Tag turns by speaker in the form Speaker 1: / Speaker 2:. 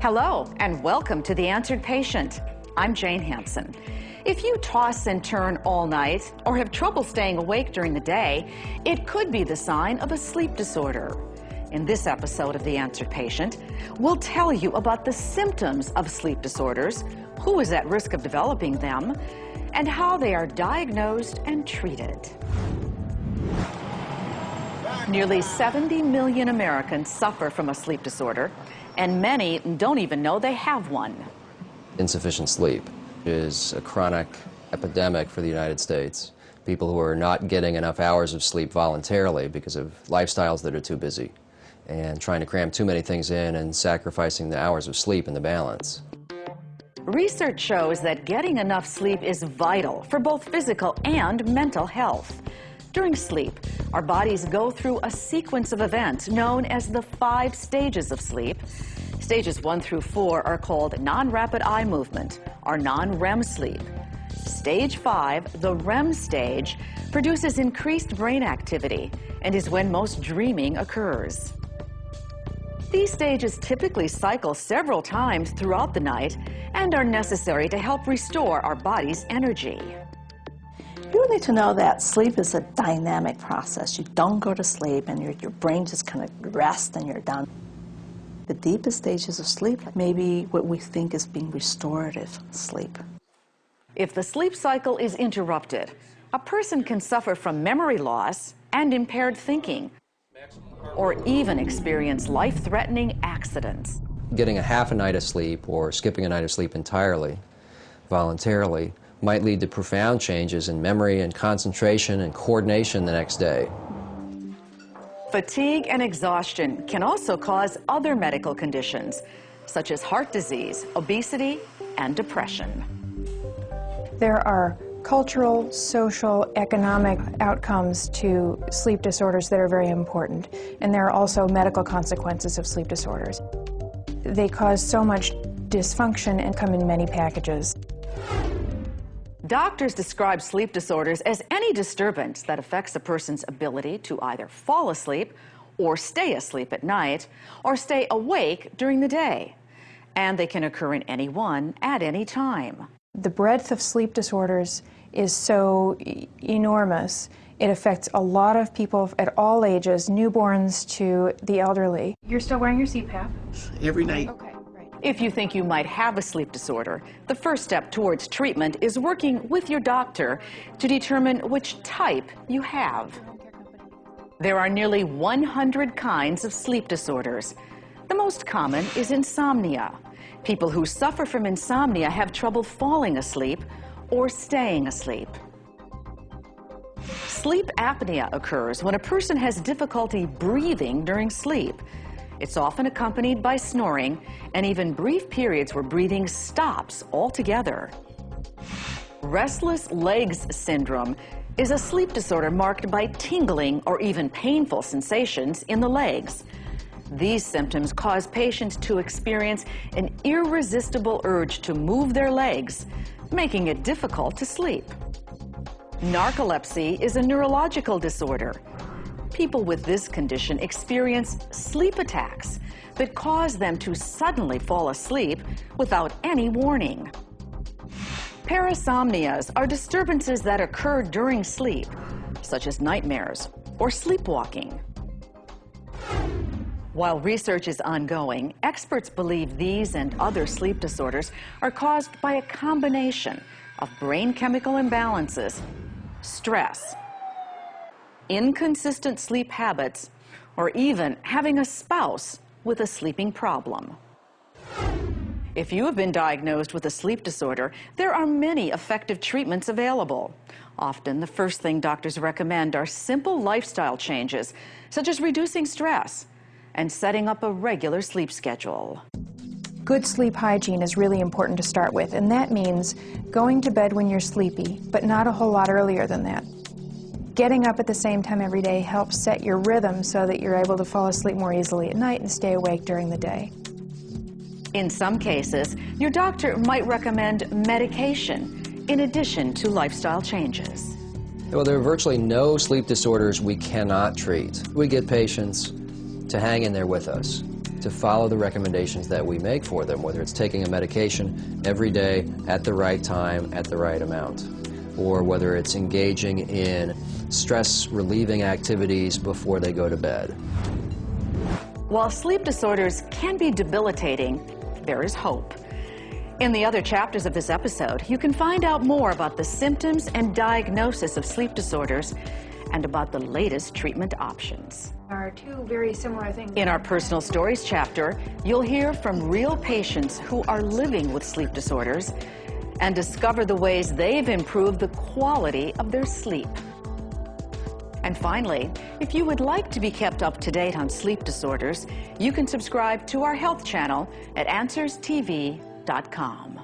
Speaker 1: Hello, and welcome to The Answered Patient. I'm Jane Hansen. If you toss and turn all night or have trouble staying awake during the day, it could be the sign of a sleep disorder. In this episode of The Answered Patient, we'll tell you about the symptoms of sleep disorders, who is at risk of developing them, and how they are diagnosed and treated. Nearly 70 million Americans suffer from a sleep disorder, and many don't even know they have one.
Speaker 2: Insufficient sleep is a chronic epidemic for the United States. People who are not getting enough hours of sleep voluntarily because of lifestyles that are too busy and trying to cram too many things in and sacrificing the hours of sleep in the balance.
Speaker 1: Research shows that getting enough sleep is vital for both physical and mental health. During sleep, our bodies go through a sequence of events known as the 5 stages of sleep. Stages 1 through 4 are called non-rapid eye movement, or non-REM sleep. Stage 5, the REM stage, produces increased brain activity and is when most dreaming occurs. These stages typically cycle several times throughout the night and are necessary to help restore our body's energy.
Speaker 3: You need to know that sleep is a dynamic process. You don't go to sleep and your brain just kind of rests and you're done. The deepest stages of sleep may be what we think is being restorative sleep.
Speaker 1: If the sleep cycle is interrupted, a person can suffer from memory loss and impaired thinking, or even experience life-threatening accidents.
Speaker 2: Getting a half a night of sleep or skipping a night of sleep entirely, voluntarily, might lead to profound changes in memory and concentration and coordination the next day.
Speaker 1: Fatigue and exhaustion can also cause other medical conditions, such as heart disease, obesity, and depression.
Speaker 4: There are cultural, social, economic outcomes to sleep disorders that are very important, and there are also medical consequences of sleep disorders. They cause so much dysfunction and come in many packages.
Speaker 1: Doctors describe sleep disorders as any disturbance that affects a person's ability to either fall asleep or stay asleep at night or stay awake during the day. And they can occur in anyone at any time.
Speaker 4: The breadth of sleep disorders is so enormous. It affects a lot of people at all ages, newborns to the elderly. You're still wearing your CPAP?
Speaker 5: Every night.
Speaker 4: Okay.
Speaker 1: If you think you might have a sleep disorder, the first step towards treatment is working with your doctor to determine which type you have. There are nearly 100 kinds of sleep disorders. The most common is insomnia. People who suffer from insomnia have trouble falling asleep or staying asleep. Sleep apnea occurs when a person has difficulty breathing during sleep. It's often accompanied by snoring and even brief periods where breathing stops altogether. Restless legs syndrome is a sleep disorder marked by tingling or even painful sensations in the legs. These symptoms cause patients to experience an irresistible urge to move their legs, making it difficult to sleep. Narcolepsy is a neurological disorder. People with this condition experience sleep attacks that cause them to suddenly fall asleep without any warning. Parasomnias are disturbances that occur during sleep, such as nightmares or sleepwalking. While research is ongoing, experts believe these and other sleep disorders are caused by a combination of brain chemical imbalances, stress, inconsistent sleep habits, or even having a spouse with a sleeping problem. If you have been diagnosed with a sleep disorder, there are many effective treatments available. Often, the first thing doctors recommend are simple lifestyle changes, such as reducing stress and setting up a regular sleep schedule.
Speaker 4: Good sleep hygiene is really important to start with, and that means going to bed when you're sleepy, but not a whole lot earlier than that. Getting up at the same time every day helps set your rhythm so that you're able to fall asleep more easily at night and stay awake during the day.
Speaker 1: In some cases, your doctor might recommend medication in addition to lifestyle changes.
Speaker 2: Well, there are virtually no sleep disorders we cannot treat. We get patients to hang in there with us. to follow the recommendations that we make for them, whether it's taking a medication every day at the right time, at the right amount, or whether it's engaging in stress-relieving activities before they go to bed.
Speaker 1: While sleep disorders can be debilitating, there is hope. In the other chapters of this episode, you can find out more about the symptoms and diagnosis of sleep disorders and about the latest treatment options.
Speaker 4: There are two very similar things.
Speaker 1: In our personal stories chapter, you'll hear from real patients who are living with sleep disorders and discover the ways they've improved the quality of their sleep. And finally, if you would like to be kept up to date on sleep disorders, you can subscribe to our health channel at AnswersTV.com.